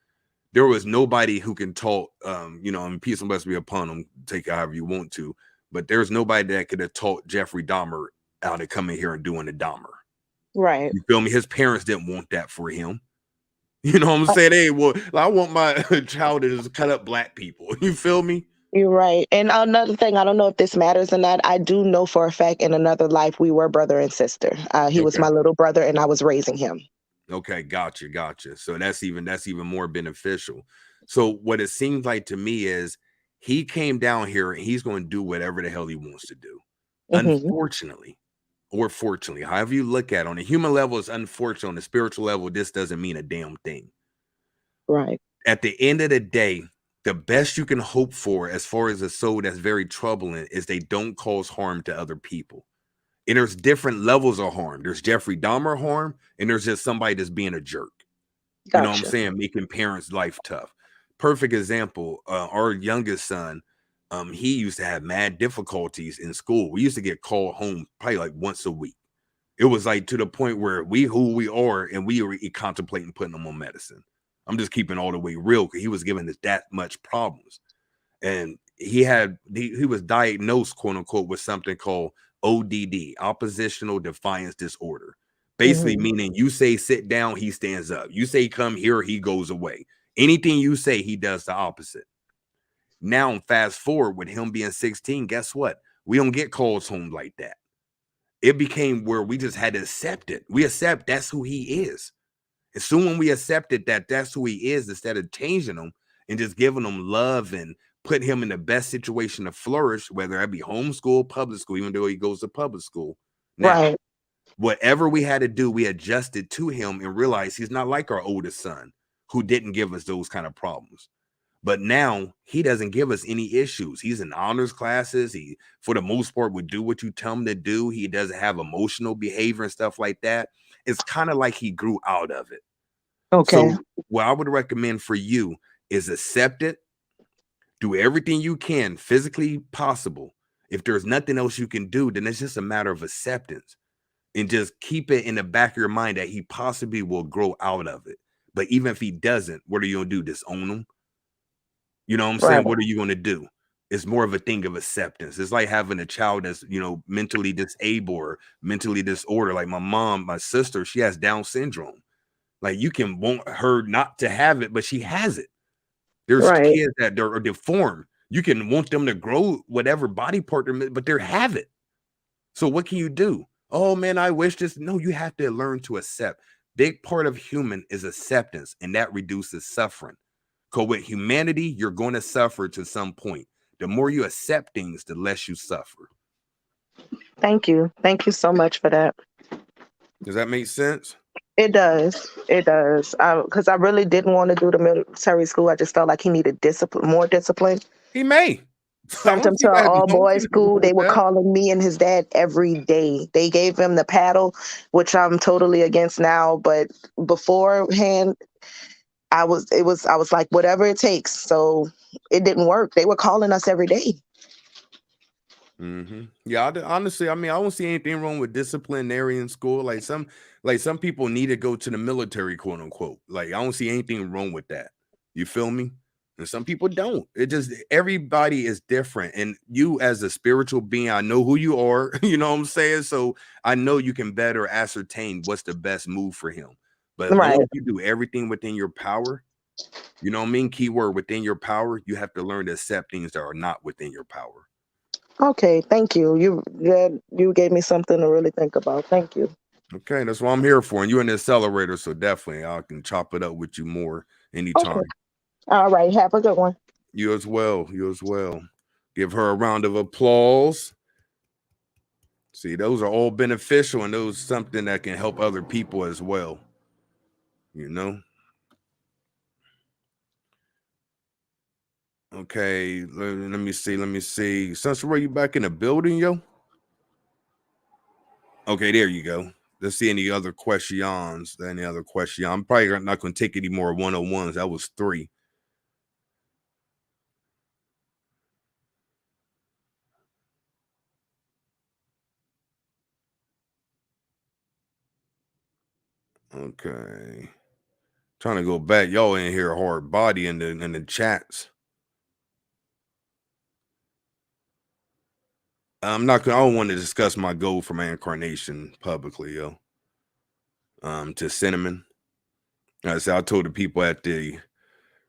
There was nobody who can talk, and peace and blessings be upon them, take it however you want to. But there's nobody that could have taught Jeffrey Dahmer how to come in here and doing a Dahmer. Right. You feel me? His parents didn't want that for him. You know what I'm saying? Hey, well, I want my child to just cut up black people. You feel me? You're right. And another thing, I don't know if this matters or not. I do know for a fact in another life we were brother and sister. He was Okay. my little brother, and I was raising him. Okay, gotcha. So that's even more beneficial. So what it seems like to me is he came down here and he's going to do whatever the hell he wants to do. Hmm. Unfortunately, or fortunately, however you look at it, on a human level, it's unfortunate. On the spiritual level, this doesn't mean a damn thing. Right. At the end of the day, the best you can hope for as far as a soul that's very troubling is they don't cause harm to other people. And there's different levels of harm. There's Jeffrey Dahmer harm, and there's just somebody that's being a jerk. You know what I'm Gotcha. saying? Making parents' life tough. Perfect example. Our youngest son, he used to have mad difficulties in school. We used to get called home probably like once a week. It was like to the point where who we are, and we were contemplating putting him on medicine. I'm just keeping all the way real because he was giving us that much problems. And he was diagnosed, quote unquote, with something called ODD, oppositional defiance disorder. Basically Hmm. meaning you say sit down, he stands up. You say come here, he goes away. Anything you say, he does the opposite. Now, fast forward with him being 16, guess what? We don't get calls home like that. It became where we just had to accept it. We accept that's who he is. As soon when we accepted that that's who he is, instead of changing him and just giving him love and put him in the best situation to flourish, whether that be homeschool, public school, even though he goes to public school. Now, Right. whatever we had to do, we adjusted to him and realized he's not like our oldest son who didn't give us those kind of problems. But now he doesn't give us any issues. He's in honors classes. He, for the most part, would do what you tell him to do. He doesn't have emotional behavior and stuff like that. It's kind of like he grew out of it. Okay. So what I would recommend for you is accept it, do everything you can physically possible. If there's nothing else you can do, then it's just a matter of acceptance and just keep it in the back of your mind that he possibly will grow out of it. But even if he doesn't, what are you going to do? Disown him? You know what I'm Right. saying? What are you going to do? It's more of a thing of acceptance. It's like having a child that's, mentally disabled or mentally disordered. Like my sister, she has Down syndrome. Like you can want her not to have it, but she has it. There's Right. kids that are deformed. You can want them to grow whatever body part but they have it. So what can you do? Oh man, I wish this. No, you have to learn to accept. Big part of human is acceptance, and that reduces suffering. Because with humanity, you're going to suffer to some point. The more you accept things, the less you suffer. Thank you. Thank you so much for that. Does that make sense? It does. It does. Because I really didn't want to do the military school. I just felt like he needed discipline, more discipline. He may. I Sent don't him see to an that. I all don't see boys nothing school. wrong They with were that. calling me and his dad every day. They gave him the paddle, which I'm totally against now. But beforehand, I was like, whatever it takes. So it didn't work. They were calling us every day. Yeah, honestly, I mean, I don't see anything wrong with disciplinary in school. Like some people need to go to the military, quote unquote. Like I don't see anything wrong with that. You feel me? And some people don't. It just everybody is different. And you, as a spiritual being, I know who you are. You know what I'm saying? So I know you can better ascertain what's the best move for him. But as long Right. as you do everything within your power, you know what I mean? Keyword within your power, you have to learn to accept things that are not within your power. Okay. Thank you. You gave me something to really think about. Thank you. Okay, that's what I'm here for. And you're in the accelerator, so definitely I can chop it up with you more Okay. anytime. All right. Have a good one. You as well. You as well. Give her a round of applause. See, those are all beneficial and those something that can help other people as well. You know? Okay, let me see. Let me see. Sunshine, you back in the building, yo? Okay, there you go. Let's see any other questions. Any other question? I'm probably not going to take any more 101s. That was 3. Okay. Trying to go back. Y'all in here hard body in the chats. I'm not gonna I don't want to discuss my goal for my incarnation publicly, yo. To Cinnamon. I told the people at the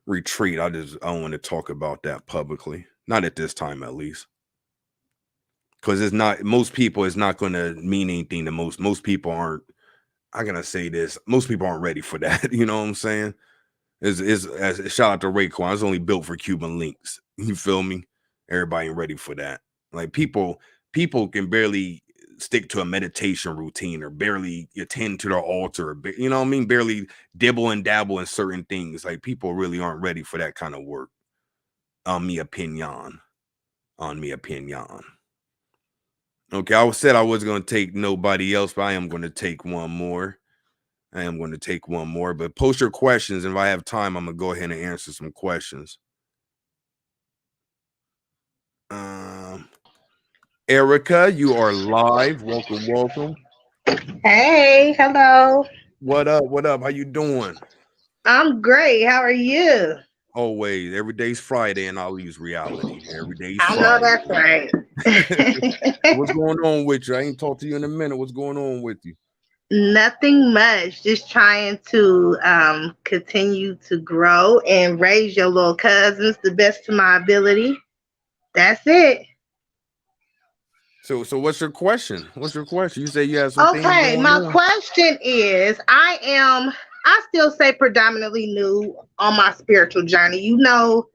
retreat, I don't want to talk about that publicly. Not at this time, at least. Because it's not, most people, it's not going to mean anything to most people aren't, I'm going to say this, most people aren't ready for that. You know what I'm saying? As shout out to Raekwon, it's only built for Cuban links. You feel me? Everybody ain't ready for that. Like people can barely stick to a meditation routine or barely attend to their altar, you know what I mean? Barely dibble and dabble in certain things. Like people really aren't ready for that kind of work. On me opinion. Okay, I said I was going to take nobody else, but I am going to take one more. But post your questions, and if I have time, I'm going to go ahead and answer some questions. Erica, you are live. Welcome. Hey, hello. What up? How you doing? I'm great. How are you? Always. Every day's Friday in Ali's reality. Every day's I Friday. know that's right. What's going on with you? I ain't talked to you in a minute. What's going on with you? Nothing much. Just trying to continue to grow and raise your little cousins the best of my ability. That's it. So what's your question? You say you have some things Okay, going my on. question is I still say predominantly new on my spiritual journey. You know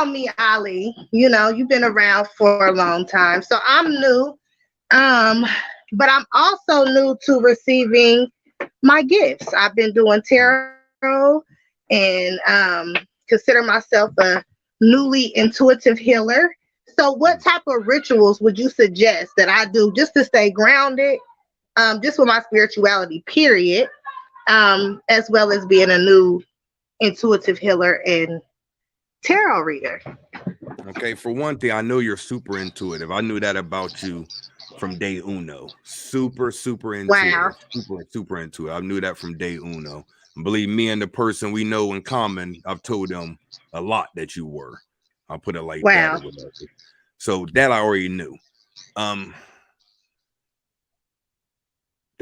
me, Ali. You know, you've been around for a long time. So I'm new. But I'm also new to receiving my gifts. I've been doing tarot and consider myself a newly intuitive healer. So what type of rituals would you suggest that I do just to stay grounded, just with my spirituality, period, as well as being a new intuitive healer and tarot reader? Okay, for one thing, I know you're super intuitive. I knew that about you from day uno. Super intuitive. Wow. Super intuitive. I knew that from day uno. And believe me and the person we know in common, I've told them a lot that you were. I'll put it like that or whatever. So that I already knew. The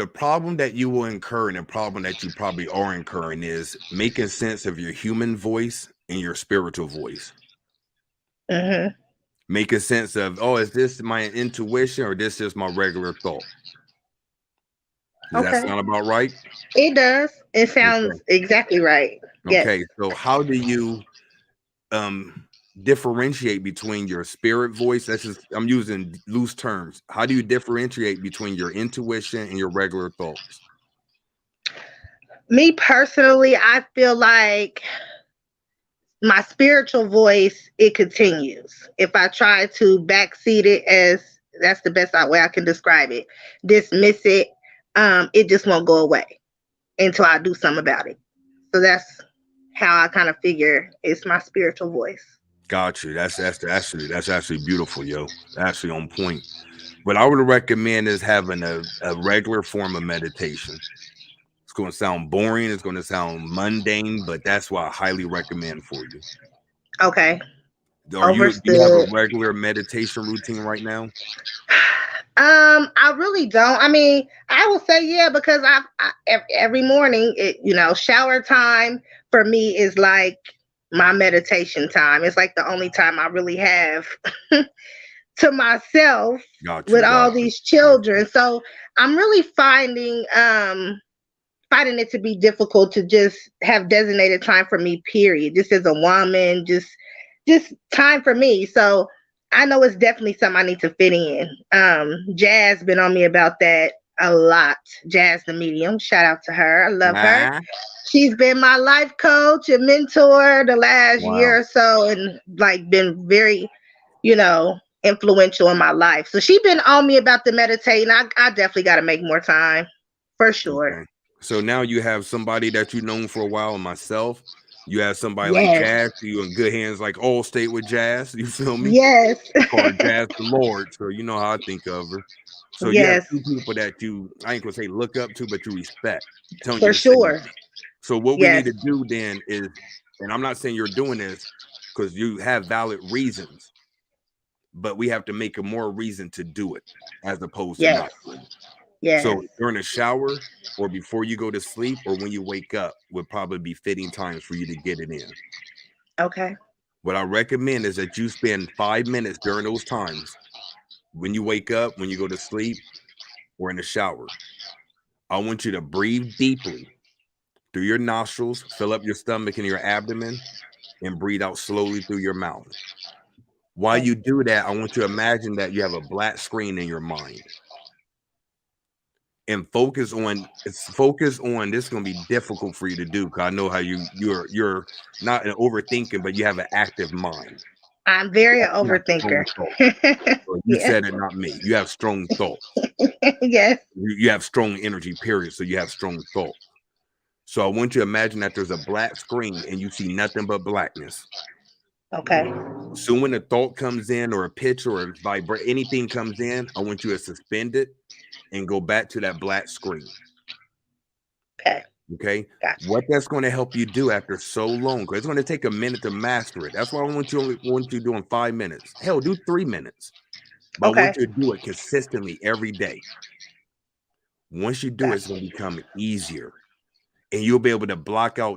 problem that you will incur and the problem that you probably are incurring is making sense of your human voice and your spiritual voice. Mm-hmm. Making sense of, oh, is this my intuition or this is my regular thought? Does that sound about right? It does. It sounds exactly right. Okay, yes. so how do you differentiate between your spirit voice? I'm using loose terms. How do you differentiate between your intuition and your regular thoughts? Me personally, I feel like my spiritual voice, it continues. If I try to backseat it, as that's the best way I can describe it, dismiss it, it just won't go away until I do something about it. So that's how I kind of figure it's my spiritual voice. Got you. That's actually beautiful, yo. Actually on point. What I would recommend is having a regular form of meditation. It's going to sound boring. It's going to sound mundane, but that's what I highly recommend for you. Okay. Do you have a regular meditation routine right now? I really don't. I mean, I will say yeah, because I every morning, shower time for me is like my meditation time. It's like the only time I really have to myself with all these children. So I'm really finding it to be difficult to just have designated time for me, period. Just as a woman, just time for me. So I know it's definitely something I need to fit in. Jazz been on me about that a lot. Jazz the medium. Shout out to her. I love her. She's been my life coach and mentor the last year or so, and like been very, influential in my life. So she's been on me about the meditating. I definitely got to make more time for sure. Okay. So now you have somebody that you've known for a while, and myself. You have somebody like Jazz, you in good hands, like all state with Jazz. You feel me? Yes. Call Jazz the Lord. So you know how I think of her. So you have two people that I ain't gonna say look up to, but you respect. For sure. So what we need to do then is, and I'm not saying you're doing this because you have valid reasons, but we have to make a more reason to do it as opposed to not. Yeah. So during the shower or before you go to sleep or when you wake up would probably be fitting times for you to get it in. Okay. What I recommend is that you spend 5 minutes during those times when you wake up, when you go to sleep, or in the shower. I want you to breathe deeply through your nostrils, fill up your stomach and your abdomen, and breathe out slowly through your mouth. While you do that, I want you to imagine that you have a black screen in your mind. And focus on this is going to be difficult for you to do because I know how you're not an overthinking, but you have an active mind. I'm very an overthinker. You said it, not me. You have strong thoughts. Yes. You have strong energy, period. So you have strong thoughts. So I want you to imagine that there's a black screen and you see nothing but blackness. Okay. So when a thought comes in or a picture or anything comes in, I want you to suspend it and go back to that black screen. Okay. Gotcha. What that's going to help you do after so long, because it's going to take a minute to master it. That's why I want you doing 5 minutes. Hell, do 3 minutes. But I want you to do it consistently every day. Once you do it, it's going to become easier. And you'll be able to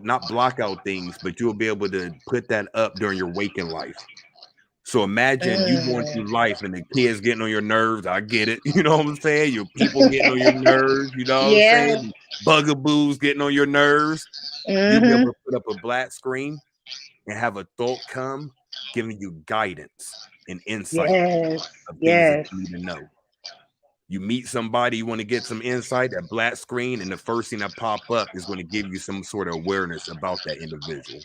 not block out things, but you'll be able to put that up during your waking life. So imagine you going through life and the kids getting on your nerves. I get it. You know what I'm saying? Your people getting on your nerves. You know what I'm saying? Bugaboos getting on your nerves. You'll be able to put up a black screen and have a thought come, giving you guidance and insight of things that you need to know. You meet somebody, you want to get some insight, that black screen, and the first thing that pop up is going to give you some sort of awareness about that individual.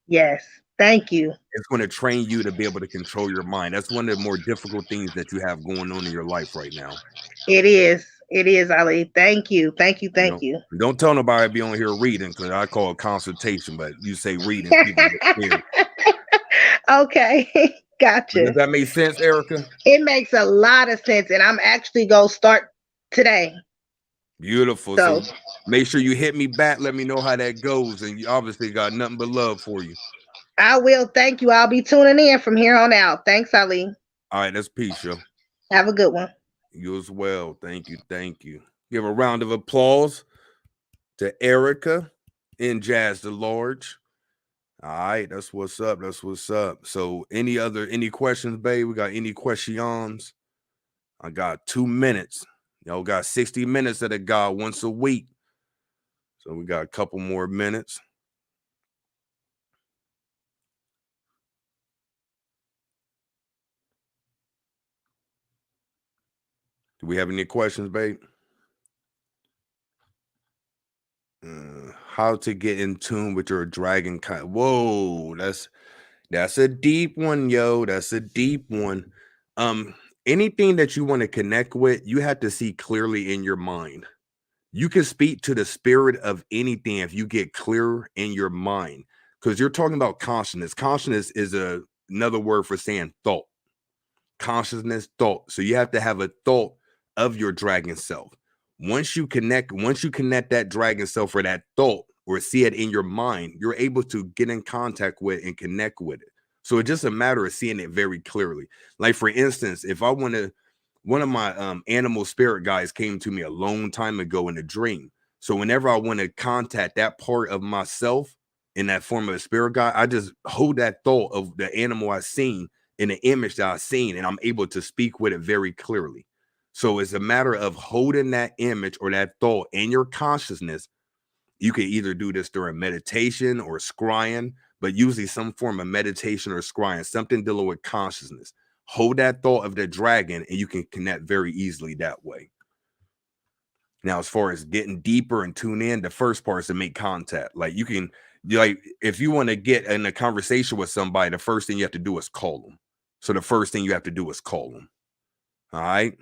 Yes. Thank you. It's going to train you to be able to control your mind. That's one of the more difficult things that you have going on in your life right now. It is. It is, Ali. Thank you. Thank you. Thank you. Don't tell nobody to be on here reading, because I call it consultation, but you say reading. Okay. Gotcha. Does that make sense, Erica? It makes a lot of sense, and I'm actually going to start today. Beautiful. So make sure you hit me back. Let me know how that goes. And you obviously got nothing but love for you. I will. Thank you. I'll be tuning in from here on out. Thanks, Ali. All right. That's peace, yo. Have a good one. You as well. Thank you. Thank you. Give a round of applause to Erica and Jazz the Large. All right. That's what's up. That's what's up. So any questions, babe? We got any questions? I got 2 minutes. Y'all got 60 minutes that I got once a week. So we got a couple more minutes. Do we have any questions, babe? How to get in tune with your dragon kind? Whoa, that's a deep one, yo. That's a deep one. Anything that you want to connect with, you have to see clearly in your mind. You can speak to the spirit of anything if you get clear in your mind, because you're talking about consciousness. Consciousness is another word for saying thought. Consciousness, thought. So you have to have a thought of your dragon self. Once you connect that dragon self or that thought, or see it in your mind, you're able to get in contact with and connect with it. So it's just a matter of seeing it very clearly. Like, for instance, if I want to, one of my animal spirit guys came to me a long time ago in a dream. So whenever I want to contact that part of myself in that form of a spirit guide, I just hold that thought of the animal I've seen in the image that I've seen, and I'm able to speak with it very clearly. So it's a matter of holding that image or that thought in your consciousness. You can either do this during meditation or scrying, but usually some form of meditation or scrying, something dealing with consciousness. Hold that thought of the dragon, and you can connect very easily that way. Now, as far as getting deeper and tune in, the first part is to make contact. Like, you can, like, if you want to get in a conversation with somebody, the first thing you have to do is call them. So the first thing you have to do is call them. All right.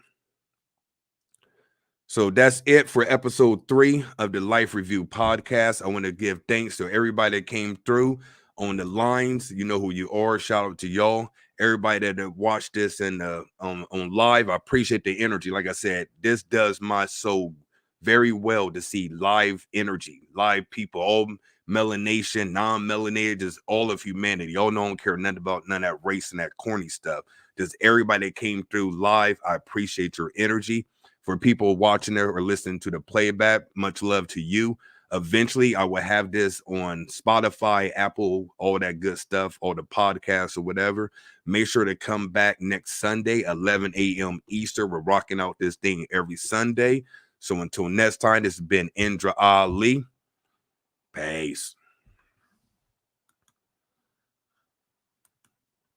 So that's it for episode 3 of the Life Review podcast. I want to give thanks to everybody that came through on the lines. You know who you are. Shout out to y'all. Everybody that watched this and on live. I appreciate the energy. Like I said, this does my soul very well to see live energy, live people, all melanation, non-melanated, just all of humanity. Y'all don't care nothing about none of that race and that corny stuff. Just everybody that came through live, I appreciate your energy. For people watching it or listening to the playback, much love to you. Eventually, I will have this on Spotify, Apple, all that good stuff, all the podcasts or whatever. Make sure to come back next Sunday, 11 a.m. Eastern. We're rocking out this thing every Sunday. So until next time, this has been Indra Ali. Peace.